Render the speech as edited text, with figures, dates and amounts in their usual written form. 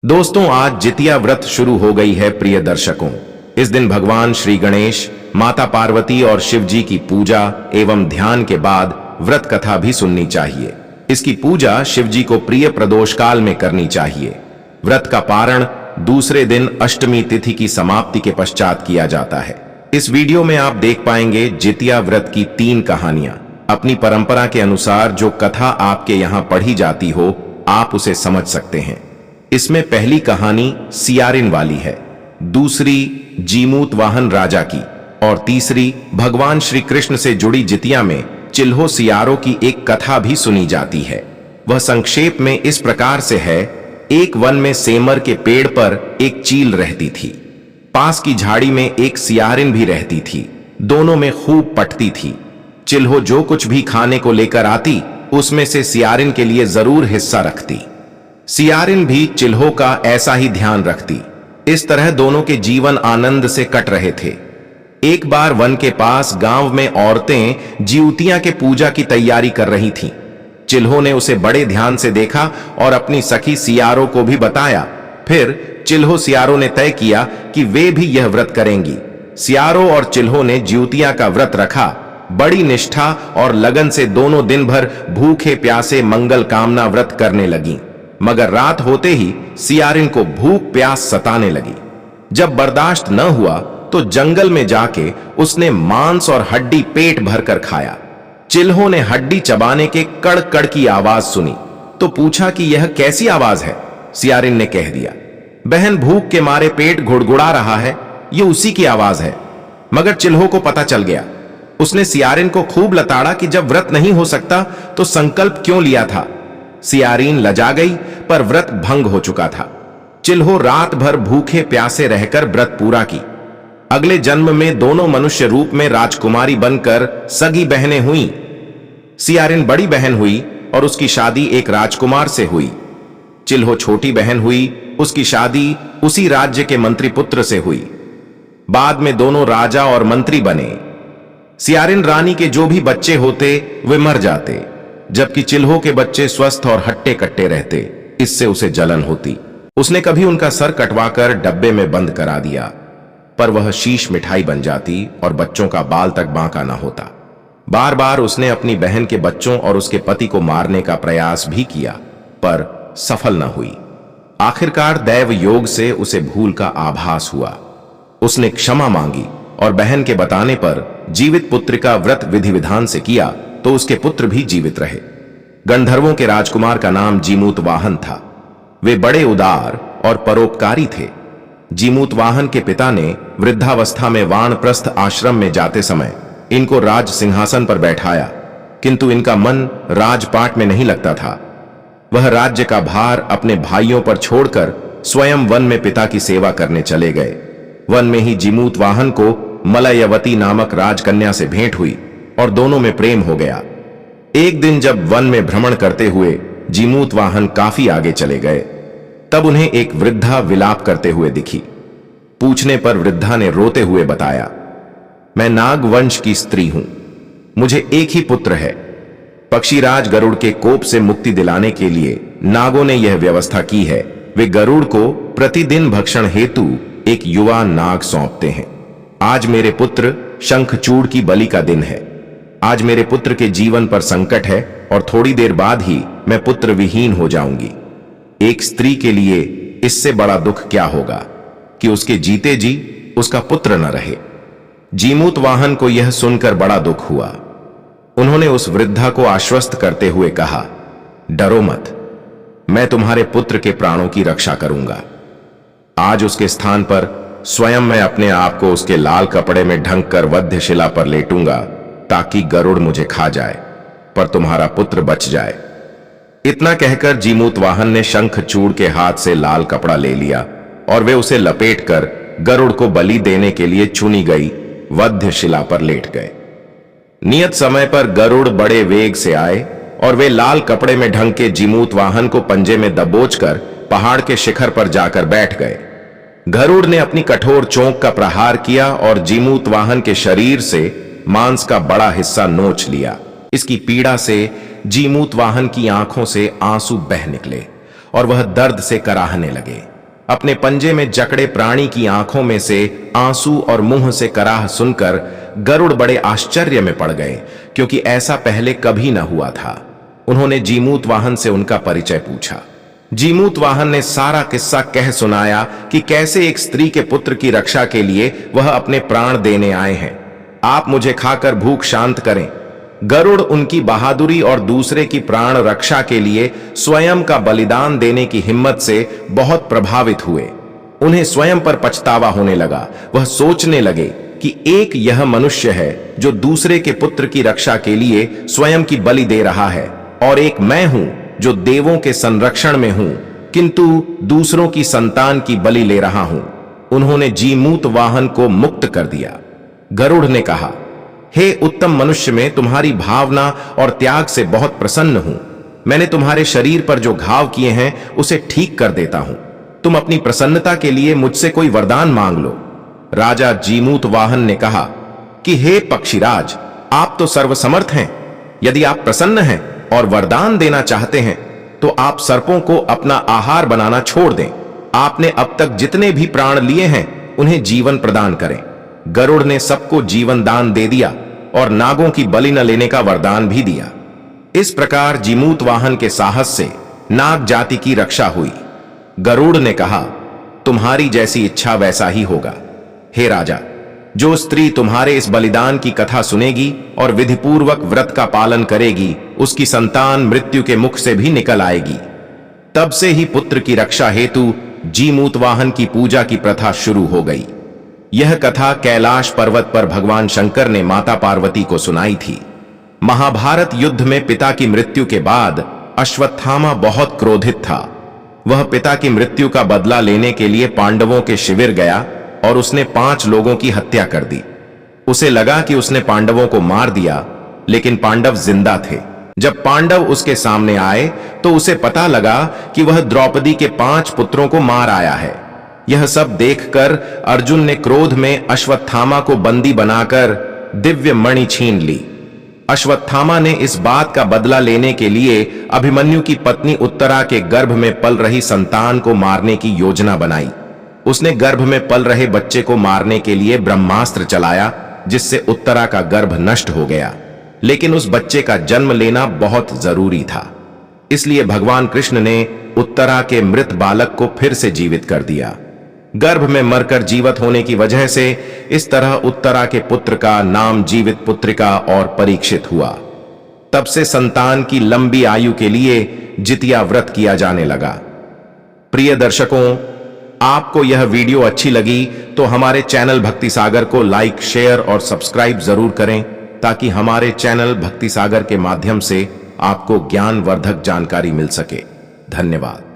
दोस्तों, आज जितिया व्रत शुरू हो गई है। प्रिय दर्शकों, इस दिन भगवान श्री गणेश, माता पार्वती और शिव जी की पूजा एवं ध्यान के बाद व्रत कथा भी सुननी चाहिए। इसकी पूजा शिव जी को प्रिय प्रदोष काल में करनी चाहिए। व्रत का पारण दूसरे दिन अष्टमी तिथि की समाप्ति के पश्चात किया जाता है। इस वीडियो में आप देख पाएंगे जितिया व्रत की 3 कहानियां। अपनी परंपरा के अनुसार जो कथा आपके यहाँ पढ़ी जाती हो, आप उसे समझ सकते हैं। इसमें पहली कहानी सियारिन वाली है, दूसरी जीमूत वाहन राजा की और तीसरी भगवान श्री कृष्ण से जुड़ी जितिया में चिल्हो सियारों की एक कथा भी सुनी जाती है। वह संक्षेप में इस प्रकार से है। एक वन में सेमर के पेड़ पर एक चील रहती थी। पास की झाड़ी में एक सियारिन भी रहती थी। दोनों में खूब पटती थी। चिल्हो जो कुछ भी खाने को लेकर आती, उसमें से सियारिन के लिए जरूर हिस्सा रखती। सियारिन भी चिल्हो का ऐसा ही ध्यान रखती। इस तरह दोनों के जीवन आनंद से कट रहे थे। एक बार वन के पास गांव में औरतें जिउतिया के पूजा की तैयारी कर रही थीं। चिल्हो ने उसे बड़े ध्यान से देखा और अपनी सखी सियारों को भी बताया। फिर चिल्हो सियारों ने तय किया कि वे भी यह व्रत करेंगी। सियारों और चिल्हो ने जिउतिया का व्रत रखा। बड़ी निष्ठा और लगन से दोनों दिन भर भूखे प्यासे मंगल कामना व्रत करने लगी। मगर रात होते ही सियारिन को भूख प्यास सताने लगी। जब बर्दाश्त न हुआ तो जंगल में जाके उसने मांस और हड्डी पेट भरकर खाया। चिल्हो ने हड्डी चबाने के कड़ कड़ की आवाज सुनी तो पूछा कि यह कैसी आवाज है। सियारिन ने कह दिया, बहन, भूख के मारे पेट घुड़घुड़ा रहा है, यह उसी की आवाज है। मगर चिल्हो को पता चल गया। उसने सियारिन को खूब लताड़ा कि जब व्रत नहीं हो सकता तो संकल्प क्यों लिया था। सियारिन लजा गई, पर व्रत भंग हो चुका था। चिल्हो रात भर भूखे प्यासे रहकर व्रत पूरा की। अगले जन्म में दोनों मनुष्य रूप में राजकुमारी बनकर सगी बहनें हुईं। सियारिन बड़ी बहन हुई और उसकी शादी एक राजकुमार से हुई। चिल्हो छोटी बहन हुई, उसकी शादी उसी राज्य के मंत्री पुत्र से हुई। बाद में दोनों राजा और मंत्री बने। सियारिन रानी के जो भी बच्चे होते वे मर जाते, जबकि चिल्हो के बच्चे स्वस्थ और हट्टे कट्टे रहते। इससे उसे जलन होती। उसने कभी उनका सर कटवाकर डब्बे में बंद करा दिया, पर वह शीश मिठाई बन जाती और बच्चों का बाल तक बांका ना होता। बार बार उसने अपनी बहन के बच्चों और उसके पति को मारने का प्रयास भी किया, पर सफल न हुई। आखिरकार दैव योग से उसे भूल का आभास हुआ। उसने क्षमा मांगी और बहन के बताने पर जीवित पुत्र का व्रत विधि विधान से किया तो उसके पुत्र भी जीवित रहे। गंधर्वों के राजकुमार का नाम जीमूत वाहन था। वे बड़े उदार और परोपकारी थे। जीमूत वाहन के पिता ने वृद्धावस्था में वानप्रस्थ आश्रम में जाते समय इनको राज सिंहासन पर बैठाया, किंतु इनका मन राजपाट में नहीं लगता था। वह राज्य का भार अपने भाइयों पर छोड़कर स्वयं वन में पिता की सेवा करने चले गए। वन में ही जीमूत वाहन को मलयवती नामक राजकन्या से भेंट हुई और दोनों में प्रेम हो गया। एक दिन जब वन में भ्रमण करते हुए जीमूत वाहन काफी आगे चले गए, तब उन्हें एक वृद्धा विलाप करते हुए दिखी। पूछने पर वृद्धा ने रोते हुए बताया, मैं नाग वंश की स्त्री हूं, मुझे एक ही पुत्र है। पक्षीराज गरुड़ के कोप से मुक्ति दिलाने के लिए नागों ने यह व्यवस्था की है। वे गरुड़ को प्रतिदिन भक्षण हेतु एक युवा नाग सौंपते हैं। आज मेरे पुत्र शंखचूड़ की बलि का दिन है। आज मेरे पुत्र के जीवन पर संकट है और थोड़ी देर बाद ही मैं पुत्र विहीन हो जाऊंगी। एक स्त्री के लिए इससे बड़ा दुख क्या होगा कि उसके जीते जी उसका पुत्र न रहे। जीमूत वाहन को यह सुनकर बड़ा दुख हुआ। उन्होंने उस वृद्धा को आश्वस्त करते हुए कहा, डरो मत, मैं तुम्हारे पुत्र के प्राणों की रक्षा करूंगा। आज उसके स्थान पर स्वयं मैं अपने आप को उसके लाल कपड़े में ढंक कर वध्यशिला पर लेटूंगा ताकि गरुड़ मुझे खा जाए, पर तुम्हारा पुत्र बच जाए। इतना कहकर जीमूत वाहन ने शंखचूड़ के हाथ से लाल कपड़ा ले लिया और वे उसे लपेटकर गरुड़ को बलि देने के लिए चुनी गई वध्यशिला पर लेट गए। नियत समय पर गरुड़ बड़े वेग से आए और वे लाल कपड़े में ढंके जीमूत वाहन को पंजे में दबोचकर पहाड़ के शिखर पर जाकर बैठ गए। गरुड़ ने अपनी कठोर चोंच का प्रहार किया और जीमूत वाहन के शरीर से मांस का बड़ा हिस्सा नोच लिया। इसकी पीड़ा से जीमूत वाहन की आंखों से आंसू बह निकले और वह दर्द से कराहने लगे। अपने पंजे में जकड़े प्राणी की आंखों में से आंसू और मुंह से कराह सुनकर गरुड़ बड़े आश्चर्य में पड़ गए, क्योंकि ऐसा पहले कभी न हुआ था। उन्होंने जीमूत वाहन से उनका परिचय पूछा। जीमूत वाहन ने सारा किस्सा कह सुनाया कि कैसे एक स्त्री के पुत्र की रक्षा के लिए वह अपने प्राण देने आए हैं। आप मुझे खाकर भूख शांत करें। गरुड़ उनकी बहादुरी और दूसरे की प्राण रक्षा के लिए स्वयं का बलिदान देने की हिम्मत से बहुत प्रभावित हुए। उन्हें स्वयं पर पछतावा होने लगा। वह सोचने लगे कि एक यह मनुष्य है जो दूसरे के पुत्र की रक्षा के लिए स्वयं की बलि दे रहा है, और एक मैं हूं जो देवों के संरक्षण में हूं किंतु दूसरों की संतान की बलि ले रहा हूं। उन्होंने जीमूत वाहन को मुक्त कर दिया। गरुड़ ने कहा, हे उत्तम मनुष्य, में तुम्हारी भावना और त्याग से बहुत प्रसन्न हूं। मैंने तुम्हारे शरीर पर जो घाव किए हैं उसे ठीक कर देता हूं। तुम अपनी प्रसन्नता के लिए मुझसे कोई वरदान मांग लो। राजा जीमूत वाहन ने कहा कि हे पक्षीराज, आप तो सर्वसमर्थ हैं। यदि आप प्रसन्न हैं और वरदान देना चाहते हैं तो आप सर्पों को अपना आहार बनाना छोड़ दें। आपने अब तक जितने भी प्राण लिए हैं उन्हें जीवन प्रदान करें। गरुड़ ने सबको जीवन दान दे दिया और नागों की बलि न लेने का वरदान भी दिया। इस प्रकार जीमूत वाहन के साहस से नाग जाति की रक्षा हुई। गरुड़ ने कहा, तुम्हारी जैसी इच्छा वैसा ही होगा। हे राजा, जो स्त्री तुम्हारे इस बलिदान की कथा सुनेगी और विधिपूर्वक व्रत का पालन करेगी, उसकी संतान मृत्यु के मुख से भी निकल आएगी। तब से ही पुत्र की रक्षा हेतु जीमूत वाहन की पूजा की प्रथा शुरू हो गई। यह कथा कैलाश पर्वत पर भगवान शंकर ने माता पार्वती को सुनाई थी। महाभारत युद्ध में पिता की मृत्यु के बाद अश्वत्थामा बहुत क्रोधित था। वह पिता की मृत्यु का बदला लेने के लिए पांडवों के शिविर गया और उसने 5 लोगों की हत्या कर दी। उसे लगा कि उसने पांडवों को मार दिया, लेकिन पांडव जिंदा थे। जब पांडव उसके सामने आए तो उसे पता लगा कि वह द्रौपदी के 5 पुत्रों को मार आया है। यह सब देखकर अर्जुन ने क्रोध में अश्वत्थामा को बंदी बनाकर दिव्य मणि छीन ली। अश्वत्थामा ने इस बात का बदला लेने के लिए अभिमन्यु की पत्नी उत्तरा के गर्भ में पल रही संतान को मारने की योजना बनाई। उसने गर्भ में पल रहे बच्चे को मारने के लिए ब्रह्मास्त्र चलाया, जिससे उत्तरा का गर्भ नष्ट हो गया। लेकिन उस बच्चे का जन्म लेना बहुत जरूरी था, इसलिए भगवान कृष्ण ने उत्तरा के मृत बालक को फिर से जीवित कर दिया। गर्भ में मरकर जीवित होने की वजह से इस तरह उत्तरा के पुत्र का नाम जीवित पुत्रिका और परीक्षित हुआ। तब से संतान की लंबी आयु के लिए जितिया व्रत किया जाने लगा। प्रिय दर्शकों, आपको यह वीडियो अच्छी लगी तो हमारे चैनल भक्ति सागर को लाइक, शेयर और सब्सक्राइब जरूर करें, ताकि हमारे चैनल भक्ति सागर के माध्यम से आपको ज्ञानवर्धक जानकारी मिल सके। धन्यवाद।